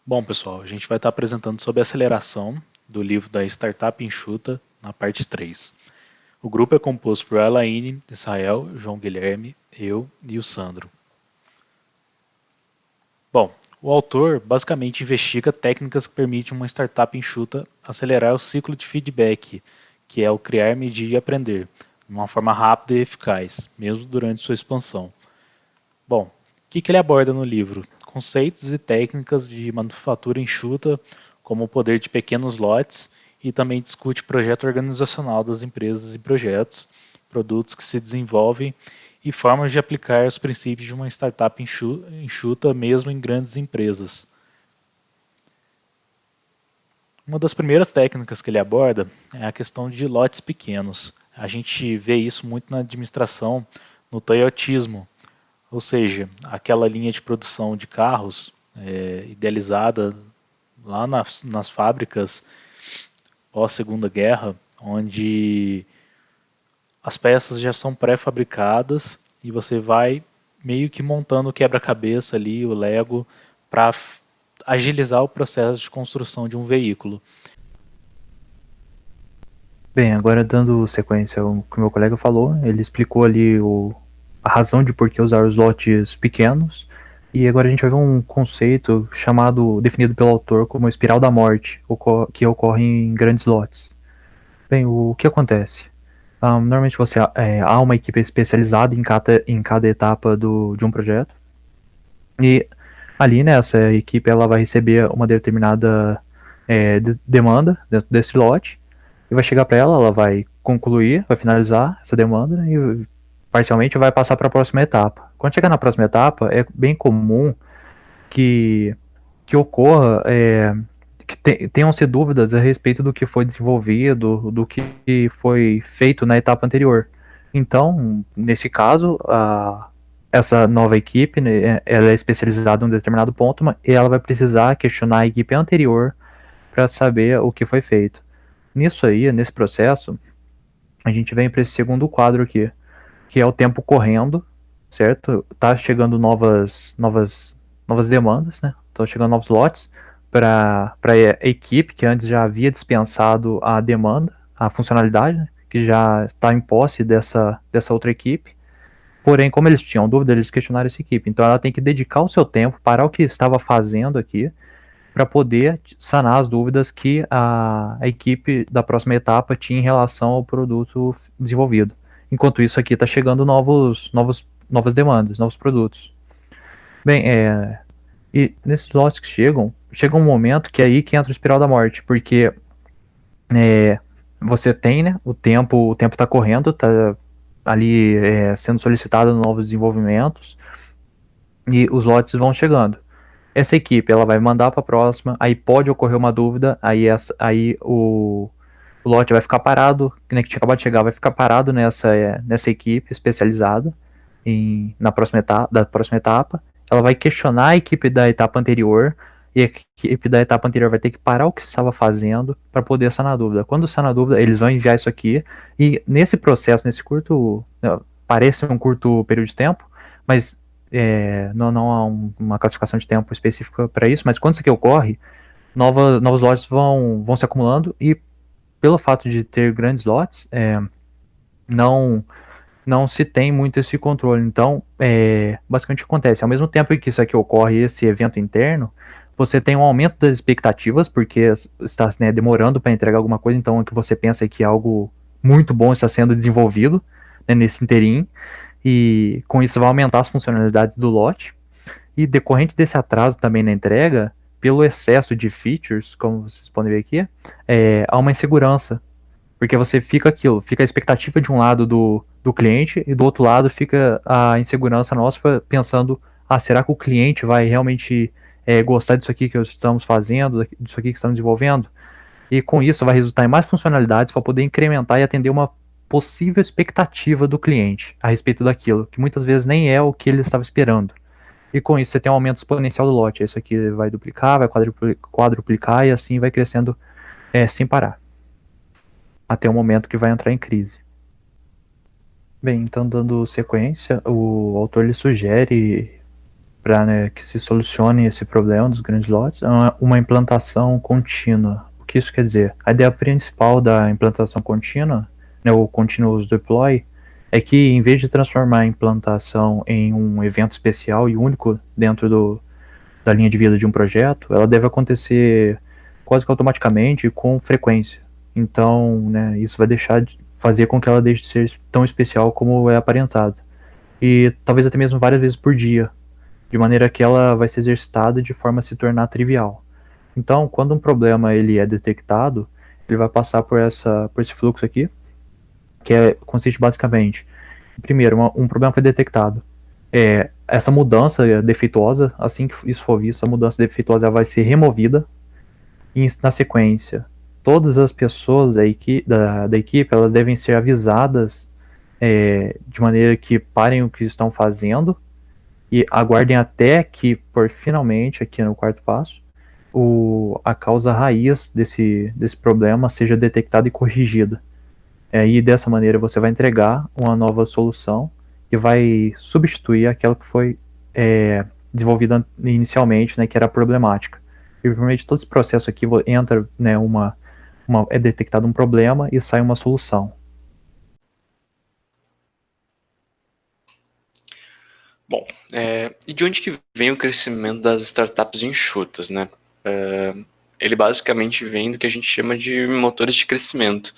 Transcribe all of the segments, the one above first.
Bom, pessoal, a gente vai estar apresentando sobre aceleração do livro da Startup Enxuta, na parte 3. O grupo é composto por Alaine, Israel, João Guilherme, eu e o Sandro. Bom, o autor basicamente investiga técnicas que permitem uma startup enxuta acelerar o ciclo de feedback, que é o criar, medir e aprender, de uma forma rápida e eficaz, mesmo durante sua expansão. Bom, o que ele aborda no livro? Conceitos e técnicas de manufatura enxuta, como o poder de pequenos lotes, e também discute o projeto organizacional das empresas e projetos, produtos que se desenvolvem e formas de aplicar os princípios de uma startup enxuta mesmo em grandes empresas. Uma das primeiras técnicas que ele aborda é a questão de lotes pequenos. A gente vê isso muito na administração, no toyotismo, ou seja, aquela linha de produção de carros idealizada lá nas fábricas pós Segunda Guerra, onde as peças já são pré-fabricadas e você vai meio que montando o quebra-cabeça ali, o Lego, para agilizar o processo de construção de um veículo. Bem, agora dando sequência ao que o meu colega falou, ele explicou ali a razão de por que usar os lotes pequenos, e agora a gente vai ver um conceito definido pelo autor como espiral da morte, que ocorre em grandes lotes. Bem, o que acontece? Normalmente há uma equipe especializada em cada etapa de um projeto, e ali nessa equipe ela vai receber uma determinada demanda dentro desse lote, e vai chegar para ela vai concluir, vai finalizar essa demanda e parcialmente vai passar para a próxima etapa. Quando chegar na próxima etapa, é bem comum que, que ocorra, que tenham-se dúvidas a respeito do que foi desenvolvido, do que foi feito na etapa anterior. Então, nesse caso, essa nova equipe, né, ela é especializada em um determinado ponto e ela vai precisar questionar a equipe anterior para saber o que foi feito. Nisso aí, nesse processo, a gente vem para esse segundo quadro aqui, que é o tempo correndo, certo? Tá chegando novas demandas, né? Estão chegando novos lotes para a equipe que antes já havia dispensado a demanda, a funcionalidade, né? Que já está em posse dessa outra equipe. Porém, como eles tinham dúvida, eles questionaram essa equipe. Então, ela tem que dedicar o seu tempo, parar o que estava fazendo aqui, para poder sanar as dúvidas que a equipe da próxima etapa tinha em relação ao produto desenvolvido. Enquanto isso, aqui está chegando novas demandas, novos produtos. Bem, e nesses lotes que chega um momento que é aí que entra o espiral da morte, porque é, você tem, né, o tempo está correndo, está ali sendo solicitado novos desenvolvimentos e os lotes vão chegando. Essa equipe ela vai mandar para a próxima, aí pode ocorrer uma dúvida, aí o lote vai ficar parado, que, né, que tinha acabado de chegar, vai ficar parado nessa equipe especializada na da próxima etapa. Ela vai questionar a equipe da etapa anterior, e a equipe da etapa anterior vai ter que parar o que estava fazendo para poder sanar a dúvida. Quando sanar a dúvida, eles vão enviar isso aqui, e nesse processo, nesse curto, parece um curto período de tempo, mas não há uma classificação de tempo específica para isso, mas quando isso aqui ocorre, novos lotes vão se acumulando e pelo fato de ter grandes lotes, não não se tem muito esse controle. Então, basicamente o que acontece, ao mesmo tempo que isso aqui ocorre, esse evento interno, você tem um aumento das expectativas, porque está, né, demorando para entregar alguma coisa, então o que você pensa é que algo muito bom está sendo desenvolvido, né, nesse interim, e com isso vai aumentar as funcionalidades do lote. E decorrente desse atraso também na entrega, pelo excesso de features, como vocês podem ver aqui, há uma insegurança. Porque você fica a expectativa de um lado do cliente e do outro lado fica a insegurança nossa pensando, será que o cliente vai realmente gostar disso aqui que estamos fazendo, disso aqui que estamos desenvolvendo? E com isso vai resultar em mais funcionalidades para poder incrementar e atender uma possível expectativa do cliente a respeito daquilo, que muitas vezes nem é o que ele estava esperando. E com isso você tem um aumento exponencial do lote. Isso aqui vai duplicar, vai quadruplicar e assim vai crescendo sem parar. Até o momento que vai entrar em crise. Bem, então dando sequência, o autor ele sugere para, né, que se solucione esse problema dos grandes lotes é uma implantação contínua. O que isso quer dizer? A ideia principal da implantação contínua, né, o continuous deploy, é que em vez de transformar a implantação em um evento especial e único dentro da linha de vida de um projeto, ela deve acontecer quase que automaticamente e com frequência. Então, né, isso vai fazer com que ela deixe de ser tão especial como é aparentado. E talvez até mesmo várias vezes por dia, de maneira que ela vai ser exercitada de forma a se tornar trivial. Então, quando um problema ele é detectado, ele vai passar por esse fluxo aqui, que consiste basicamente, primeiro, um problema foi detectado. Essa mudança defeituosa, assim que isso for visto, a mudança defeituosa vai ser removida e, na sequência, todas as pessoas da equipe elas devem ser avisadas de maneira que parem o que estão fazendo e aguardem até que, por finalmente, aqui no quarto passo, a causa raiz desse problema seja detectada e corrigida. E dessa maneira você vai entregar uma nova solução que vai substituir aquela que foi desenvolvida inicialmente, né, que era problemática. E provavelmente todo esse processo aqui entra, né, é detectado um problema e sai uma solução. Bom, e de onde que vem o crescimento das startups enxutas, né? Ele basicamente vem do que a gente chama de motores de crescimento.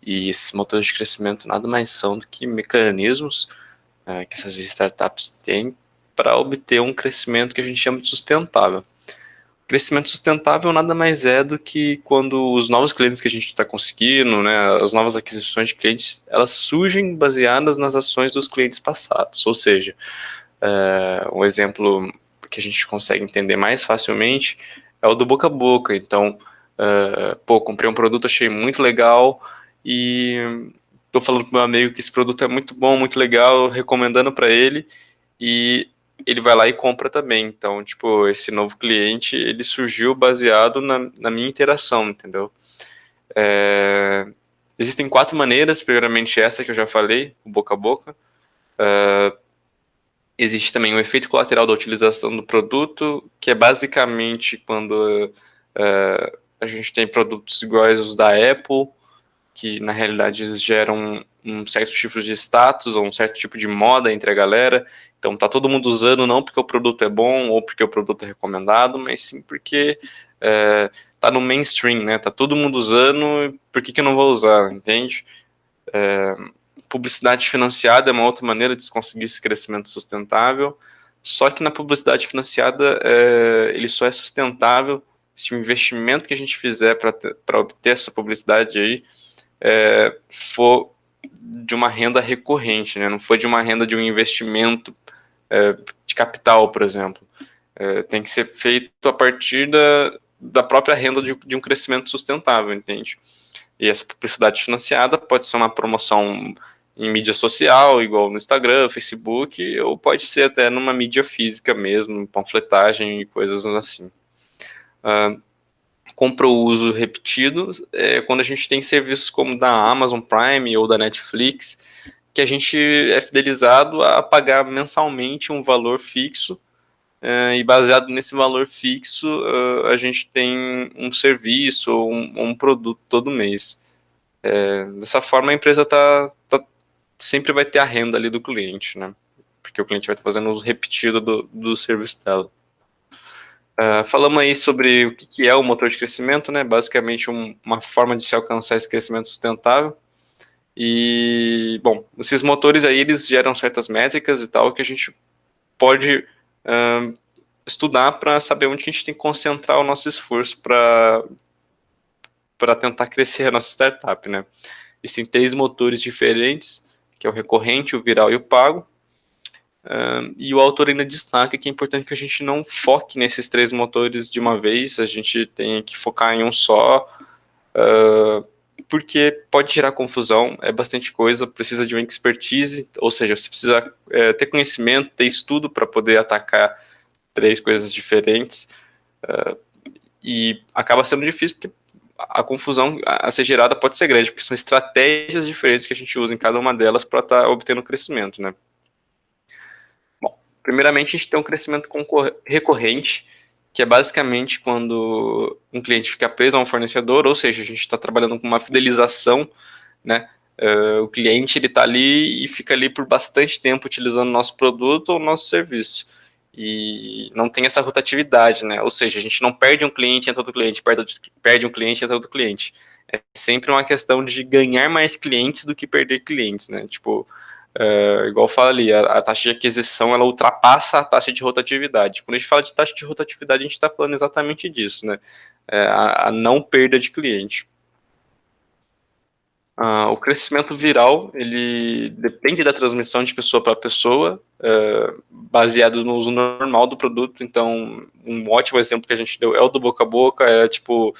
E esses motores de crescimento nada mais são do que mecanismos que essas startups têm para obter um crescimento que a gente chama de sustentável. Crescimento sustentável nada mais é do que quando os novos clientes que a gente está conseguindo, né, as novas aquisições de clientes, elas surgem baseadas nas ações dos clientes passados. Ou seja, um exemplo que a gente consegue entender mais facilmente é o do boca a boca. Então, comprei um produto, achei muito legal e estou falando para o meu amigo que esse produto é muito bom, muito legal, recomendando para ele e ele vai lá e compra também. Então, tipo, esse novo cliente, ele surgiu baseado na minha interação, entendeu? Existem 4 maneiras, primeiramente essa que eu já falei, o boca a boca. Existe também o efeito colateral da utilização do produto, que é basicamente quando a gente tem produtos iguais aos da Apple, que na realidade eles geram um certo tipo de status ou um certo tipo de moda entre a galera. Então tá todo mundo usando não porque o produto é bom ou porque o produto é recomendado, mas sim porque tá no mainstream, né? Tá todo mundo usando, por que eu não vou usar, entende? Publicidade financiada é uma outra maneira de se conseguir esse crescimento sustentável, só que na publicidade financiada ele só é sustentável se o investimento que a gente fizer para obter essa publicidade aí for de uma renda recorrente, né? Não for de uma renda de um investimento de capital, por exemplo. Tem que ser feito a partir da própria renda de um crescimento sustentável, entende? E essa publicidade financiada pode ser uma promoção em mídia social, igual no Instagram, Facebook, ou pode ser até numa mídia física mesmo, panfletagem e coisas assim. Compra o uso repetido quando a gente tem serviços como da Amazon Prime ou da Netflix, que a gente é fidelizado a pagar mensalmente um valor fixo, e baseado nesse valor fixo, a gente tem um serviço ou um produto todo mês. Dessa forma, a empresa sempre vai ter a renda ali do cliente, né? Porque o cliente vai estar fazendo uso repetido do serviço dela. Falamos aí sobre o que é o motor de crescimento, né? Basicamente uma forma de se alcançar esse crescimento sustentável. E, bom, esses motores aí, eles geram certas métricas e tal que a gente pode estudar para saber onde que a gente tem que concentrar o nosso esforço para tentar crescer a nossa startup, né? Existem 3 motores diferentes, que é o recorrente, o viral e o pago. E o autor ainda destaca que é importante que a gente não foque nesses 3 motores de uma vez, a gente tem que focar em um só, porque pode gerar confusão, é bastante coisa, precisa de uma expertise, ou seja, você precisa ter conhecimento, ter estudo para poder atacar 3 coisas diferentes, e acaba sendo difícil porque a confusão a ser gerada pode ser grande, porque são estratégias diferentes que a gente usa em cada uma delas para estar obtendo crescimento, né? Bom, Primeiramente, a gente tem um crescimento recorrente, que é basicamente quando um cliente fica preso a um fornecedor, ou seja, a gente está trabalhando com uma fidelização, né? O cliente ele está ali e fica ali por bastante tempo utilizando nosso produto ou nosso serviço. E não tem essa rotatividade, né? Ou seja, a gente não perde um cliente e entra outro cliente, perde um cliente e entra outro cliente. É sempre uma questão de ganhar mais clientes do que perder clientes, né? Tipo, igual eu falei, a taxa de aquisição ela ultrapassa a taxa de rotatividade. Quando a gente fala de taxa de rotatividade, a gente está falando exatamente disso, né? A não perda de cliente. O crescimento viral, ele depende da transmissão de pessoa para pessoa, baseado no uso normal do produto. Então, um ótimo exemplo que a gente deu é o do boca a boca, tipo,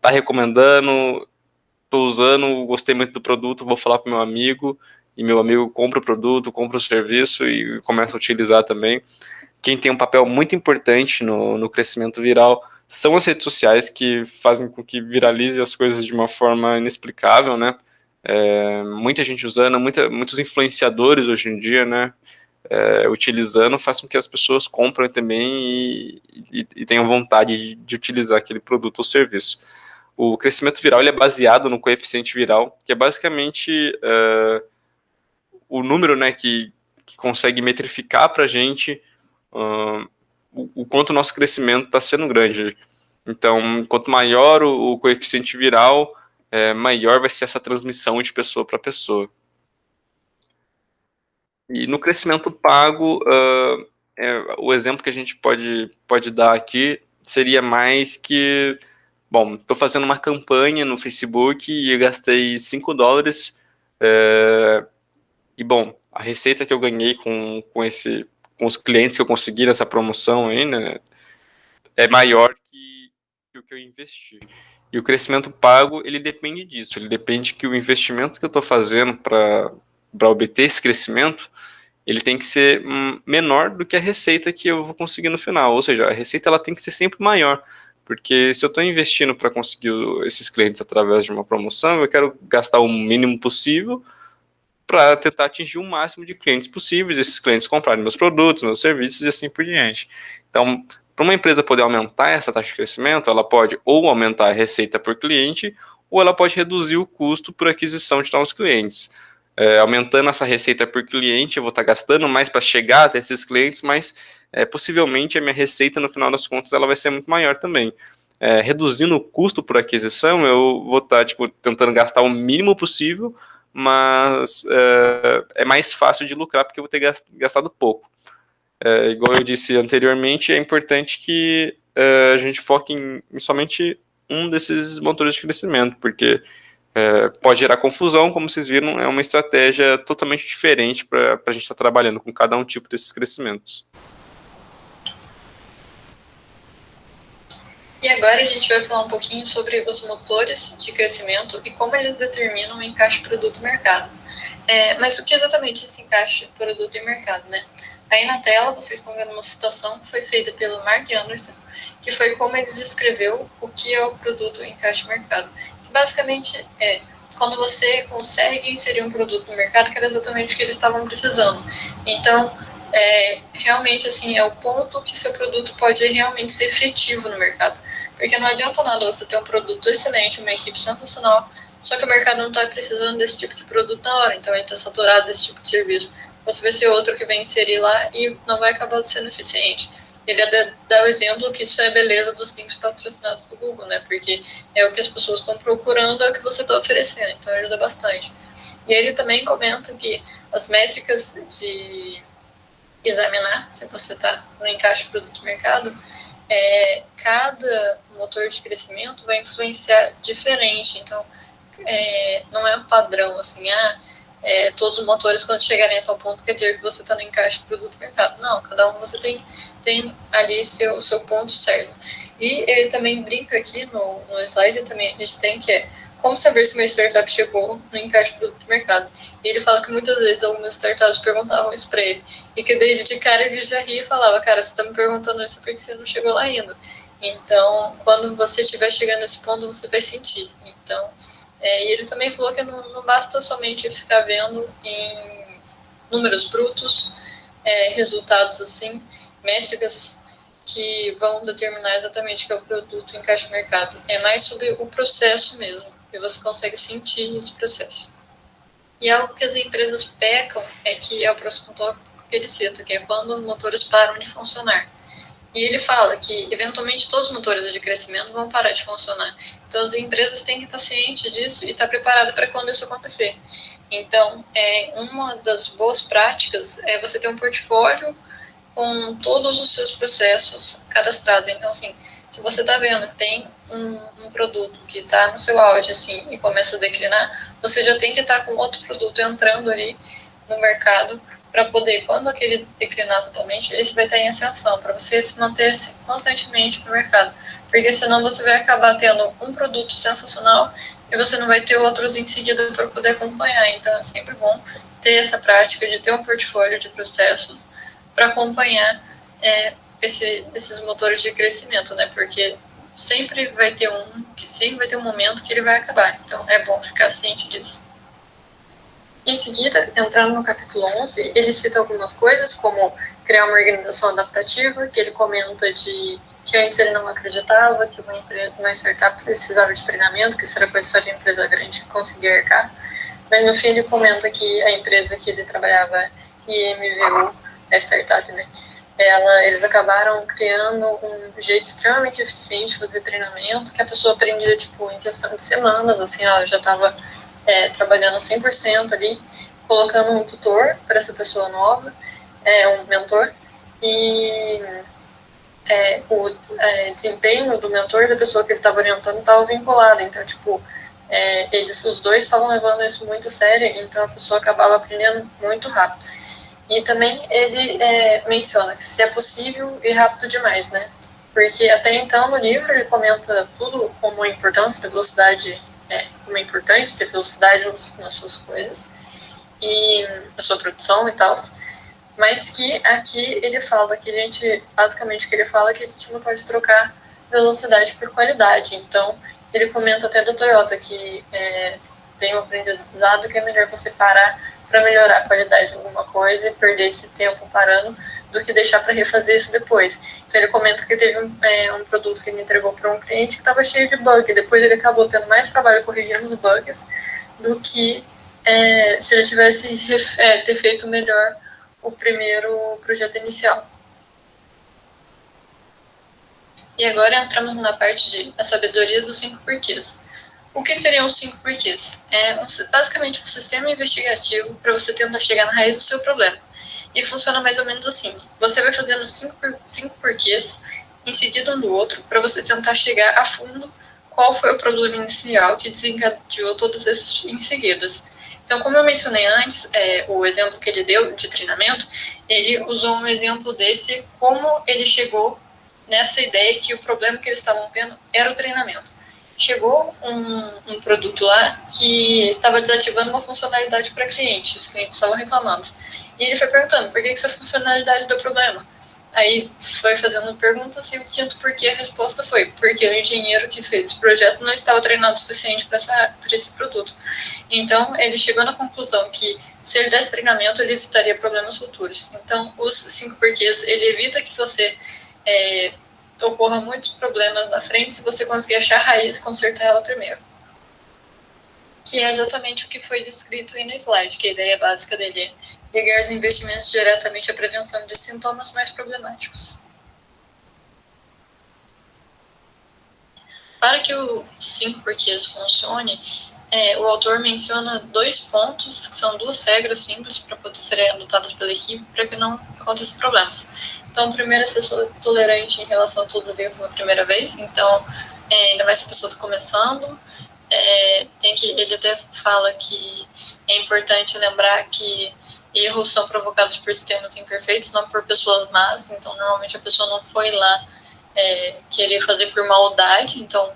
tá recomendando, tô usando, gostei muito do produto, vou falar para meu amigo, e meu amigo compra o produto, compra o serviço e começa a utilizar também. Quem tem um papel muito importante no crescimento viral são as redes sociais, que fazem com que viralize as coisas de uma forma inexplicável, né? Muita gente usando, muitos influenciadores hoje em dia, né, utilizando, faz com que as pessoas comprem também e tenham vontade de utilizar aquele produto ou serviço. O crescimento viral ele é baseado no coeficiente viral, que é basicamente o número, né, que consegue metrificar para a gente o quanto o nosso crescimento está sendo grande. Então, quanto maior o coeficiente viral, maior vai ser essa transmissão de pessoa para pessoa. E no crescimento pago, o exemplo que a gente pode dar aqui seria mais que, bom, estou fazendo uma campanha no Facebook e eu gastei $5, e, bom, a receita que eu ganhei com os clientes que eu consegui nessa promoção aí, né, é maior que o que eu investi. E o crescimento pago, ele depende disso, ele depende que o investimento que eu estou fazendo para obter esse crescimento, ele tem que ser menor do que a receita que eu vou conseguir no final, ou seja, a receita ela tem que ser sempre maior, porque se eu estou investindo para conseguir esses clientes através de uma promoção, eu quero gastar o mínimo possível para tentar atingir o máximo de clientes possíveis, esses clientes comprarem meus produtos, meus serviços e assim por diante. Então, para uma empresa poder aumentar essa taxa de crescimento, ela pode ou aumentar a receita por cliente, ou ela pode reduzir o custo por aquisição de novos clientes. Aumentando essa receita por cliente, eu vou estar gastando mais para chegar até esses clientes, mas possivelmente a minha receita, no final das contas, ela vai ser muito maior também. Reduzindo o custo por aquisição, eu vou estar tentando gastar o mínimo possível, mas é mais fácil de lucrar porque eu vou ter gastado pouco. Igual eu disse anteriormente, é importante que a gente foque em somente um desses motores de crescimento, porque pode gerar confusão, como vocês viram, é uma estratégia totalmente diferente para a gente estar trabalhando com cada um tipo desses crescimentos. E agora a gente vai falar um pouquinho sobre os motores de crescimento e como eles determinam o encaixe produto-mercado. Mas o que exatamente é esse encaixe produto e mercado, né? Aí na tela vocês estão vendo uma citação que foi feita pelo Mark Anderson, que foi como ele descreveu o que é o produto encaixe-mercado. Que basicamente é quando você consegue inserir um produto no mercado que era exatamente o que eles estavam precisando. Então, realmente assim, é o ponto que seu produto pode realmente ser efetivo no mercado. Porque não adianta nada você ter um produto excelente, uma equipe sensacional, só que o mercado não está precisando desse tipo de produto na hora, então ele está saturado desse tipo de serviço. Você vai ser outro que vem inserir lá e não vai acabar sendo eficiente. Ele dá o exemplo que isso é a beleza dos links patrocinados do Google, né? Porque é o que as pessoas estão procurando, é o que você está oferecendo, então ajuda bastante. E ele também comenta que as métricas de examinar se você está no encaixe produto-mercado, cada motor de crescimento vai influenciar diferente, então não é um padrão assim, todos os motores quando chegarem a tal ponto quer dizer que você está no encaixe produto-mercado. Não, cada um você tem ali seu ponto certo. E ele também brinca aqui no slide, também a gente tem que como saber se uma startup chegou no encaixe produto-mercado. E ele fala que muitas vezes algumas startups perguntavam isso para ele, e que daí de cara ele já ria e falava, cara, você está me perguntando isso porque você não chegou lá ainda. Então, quando você estiver chegando nesse ponto, você vai sentir. Então, e ele também falou que não basta somente ficar vendo em números brutos, resultados assim, métricas que vão determinar exatamente o que é o produto encaixa no mercado. É mais sobre o processo mesmo, e você consegue sentir esse processo. E algo que as empresas pecam é que é o próximo tópico que ele cita, que é quando os motores param de funcionar. E ele fala que, eventualmente, todos os motores de crescimento vão parar de funcionar. Então, as empresas têm que estar cientes disso e estar preparadas para quando isso acontecer. Então, uma das boas práticas é você ter um portfólio com todos os seus processos cadastrados. Então, assim, se você está vendo que tem um produto que está no seu auge, assim, e começa a declinar, você já tem que estar com outro produto entrando ali no mercado para poder, quando aquele declinar totalmente, esse vai estar em ascensão, para você se manter constantemente no mercado. Porque senão você vai acabar tendo um produto sensacional e você não vai ter outros em seguida para poder acompanhar. Então, é sempre bom ter essa prática de ter um portfólio de processos para acompanhar esses motores de crescimento, né? Porque sempre vai ter um momento que ele vai acabar. Então, é bom ficar ciente disso. Em seguida, entrando no capítulo 11, ele cita algumas coisas, como criar uma organização adaptativa, que ele comenta que antes ele não acreditava que uma startup precisava de treinamento, que isso era coisa só de empresa grande conseguir arcar. Mas no fim ele comenta que a empresa que ele trabalhava, IMVU, a startup, né, eles acabaram criando um jeito extremamente eficiente de fazer treinamento, que a pessoa aprendia tipo, em questão de semanas, assim, ela já estava trabalhando 100% ali, colocando um tutor para essa pessoa nova, um mentor, e o desempenho do mentor e da pessoa que ele estava orientando estava vinculado. Então, tipo, os dois estavam levando isso muito a sério, então a pessoa acabava aprendendo muito rápido. E também ele menciona que se é possível e rápido demais, né? Porque até então no livro ele comenta tudo como a importância da velocidade, como é importante ter velocidade nas suas coisas e na sua produção e tal, mas que aqui ele fala que basicamente o que ele fala é que a gente não pode trocar velocidade por qualidade. Então ele comenta até da Toyota que tem um aprendizado que é melhor você parar para melhorar a qualidade de alguma coisa e perder esse tempo parando do que deixar para refazer isso depois. Então ele comenta que teve um produto que ele entregou para um cliente que estava cheio de bug, depois ele acabou tendo mais trabalho corrigindo os bugs do que se ele tivesse ter feito melhor o primeiro projeto inicial. E agora entramos na parte de a sabedoria dos 5 porquês. O que seriam os 5 porquês? Basicamente um sistema investigativo para você tentar chegar na raiz do seu problema. E funciona mais ou menos assim. Você vai fazendo 5 porquês em seguida um do outro para você tentar chegar a fundo qual foi o problema inicial que desencadeou todos esses em seguidas. Então, como eu mencionei antes, o exemplo que ele deu de treinamento, ele usou um exemplo desse, como ele chegou nessa ideia que o problema que eles estavam vendo era o treinamento. Chegou um produto lá que estava desativando uma funcionalidade para clientes, os clientes estavam reclamando. E ele foi perguntando, por que essa funcionalidade deu problema? Aí foi fazendo perguntas e o quinto porquê a resposta foi, porque o engenheiro que fez esse projeto não estava treinado o suficiente para esse produto. Então ele chegou na conclusão que se ele desse treinamento ele evitaria problemas futuros. Então os 5 porquês, ele evita que você ocorra muitos problemas na frente se você conseguir achar a raiz e consertar ela primeiro. Que é exatamente o que foi descrito aí no slide, que a ideia básica dele é ligar os investimentos diretamente à prevenção de sintomas mais problemáticos. Para que o 5 porquês funcione, o autor menciona 2 pontos, que são 2 regras simples para poder serem adotadas pela equipe para que não aconteçam problemas. Então, o primeiro é ser tolerante em relação a todos os erros na primeira vez. Então, ainda mais se a pessoa está começando, ele até fala que é importante lembrar que erros são provocados por sistemas imperfeitos, não por pessoas más. Então, normalmente a pessoa não foi lá querer fazer por maldade. Então,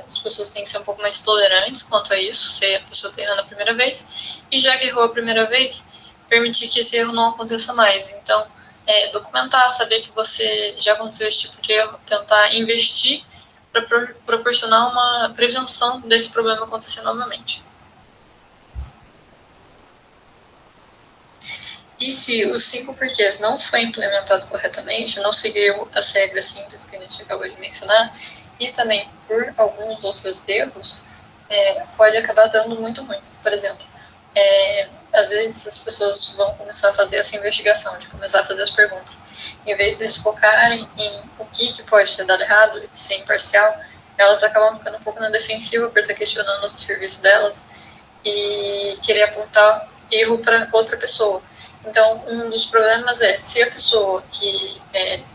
as pessoas têm que ser um pouco mais tolerantes quanto a isso, se a pessoa está errando a primeira vez. E já que errou a primeira vez, permitir que esse erro não aconteça mais. Então, documentar, saber que você já aconteceu esse tipo de erro, tentar investir para proporcionar uma prevenção desse problema acontecer novamente. E se os 5 porquês não foi implementado corretamente, não seguiu as regras simples que a gente acabou de mencionar, e também por alguns outros erros, pode acabar dando muito ruim. Por exemplo, às vezes as pessoas vão começar a fazer essa investigação, de começar a fazer as perguntas. Em vez de eles focarem em o que pode ter dado errado e ser imparcial, elas acabam ficando um pouco na defensiva por estar questionando o serviço delas e querer apontar erro para outra pessoa. Então, um dos problemas é, se a pessoa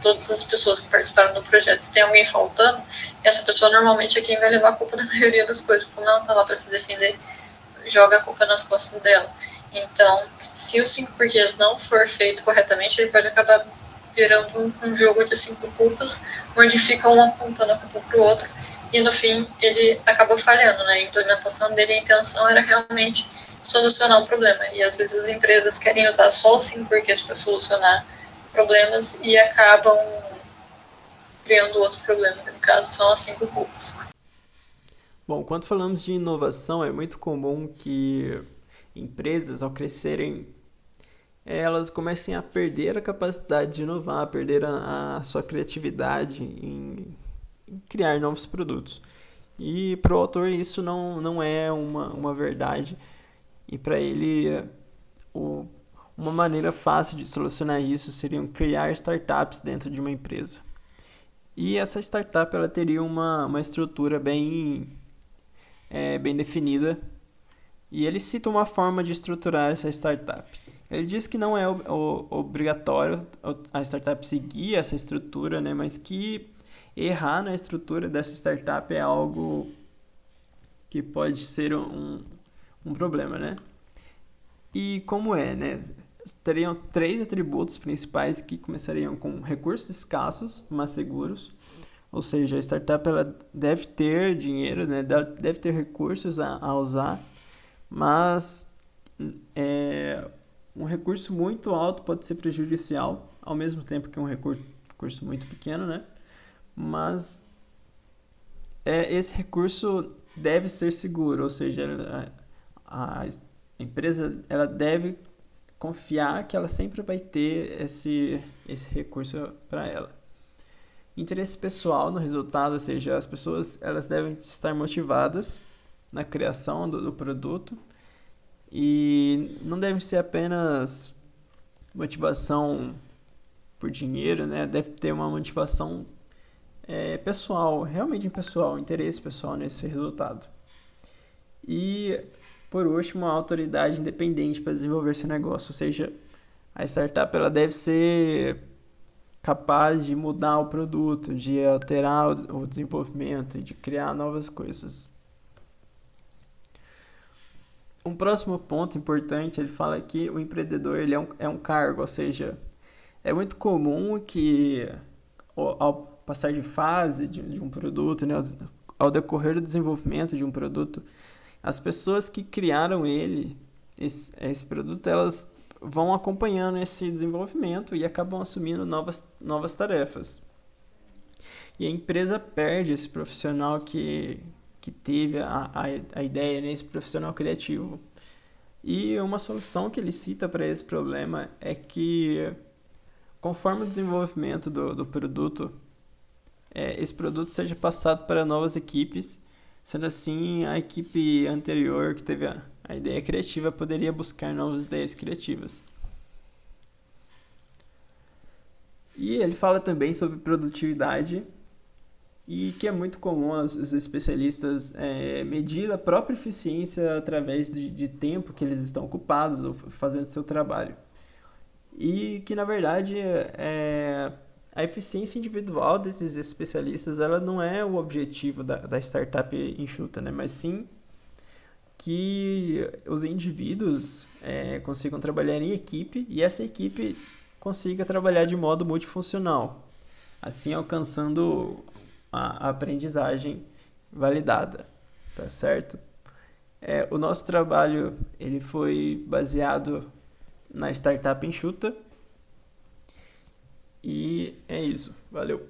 todas as pessoas que participaram do projeto, se tem alguém faltando, essa pessoa normalmente é quem vai levar a culpa da maioria das coisas, porque como ela está lá para se defender, joga a culpa nas costas dela. Então, se os 5 porquês não for feito corretamente, ele pode acabar virando um jogo de 5 culpas, onde fica um apontando a culpa para o outro, e no fim ele acabou falhando, né? A implementação dele, a intenção era realmente solucionar um problema, e às vezes as empresas querem usar só os 5 porquês para solucionar problemas e acabam criando outro problema, que no caso são as 5 culpas. Bom, quando falamos de inovação, é muito comum que empresas, ao crescerem, elas comecem a perder a capacidade de inovar, a perder a sua criatividade em criar novos produtos. E para o autor isso não é uma verdade. E para ele, uma maneira fácil de solucionar isso seria criar startups dentro de uma empresa. E essa startup ela teria uma estrutura bem definida. E ele cita uma forma de estruturar essa startup. Ele diz que não é obrigatório a startup seguir essa estrutura, né, mas que errar na estrutura dessa startup é algo que pode ser um problema, né? E como né? Teriam 3 atributos principais que começariam com recursos escassos, mas seguros. Ou seja, a startup ela deve ter dinheiro, né? Deve ter recursos a usar, mas um recurso muito alto pode ser prejudicial, ao mesmo tempo que um recurso muito pequeno, né? Mas esse recurso deve ser seguro, ou seja, a empresa ela deve confiar que ela sempre vai ter esse recurso para ela. Interesse pessoal no resultado, ou seja, as pessoas elas devem estar motivadas na criação do produto e não deve ser apenas motivação por dinheiro, né? Deve ter uma motivação pessoal, realmente pessoal, interesse pessoal nesse resultado. E, por último, a autoridade independente para desenvolver seu negócio, ou seja, a startup ela deve ser capaz de mudar o produto, de alterar o desenvolvimento e de criar novas coisas. Um próximo ponto importante, ele fala que o empreendedor ele é um cargo, ou seja, é muito comum que ao passar de fase de um produto, né, ao decorrer do desenvolvimento de um produto, as pessoas que criaram esse produto, elas vão acompanhando esse desenvolvimento e acabam assumindo novas tarefas. E a empresa perde esse profissional que teve a ideia, né, esse profissional criativo. E uma solução que ele cita para esse problema é que, conforme o desenvolvimento do produto, esse produto seja passado para novas equipes, sendo assim a equipe anterior que teve a ideia criativa poderia buscar novas ideias criativas. E ele fala também sobre produtividade e que é muito comum os especialistas medir a própria eficiência através de tempo que eles estão ocupados ou fazendo seu trabalho. E que, na verdade, a eficiência individual desses especialistas ela não é o objetivo da startup enxuta, né? Mas sim que os indivíduos consigam trabalhar em equipe e essa equipe consiga trabalhar de modo multifuncional, assim alcançando a aprendizagem validada, tá certo? O nosso trabalho ele foi baseado na startup enxuta e é isso, valeu!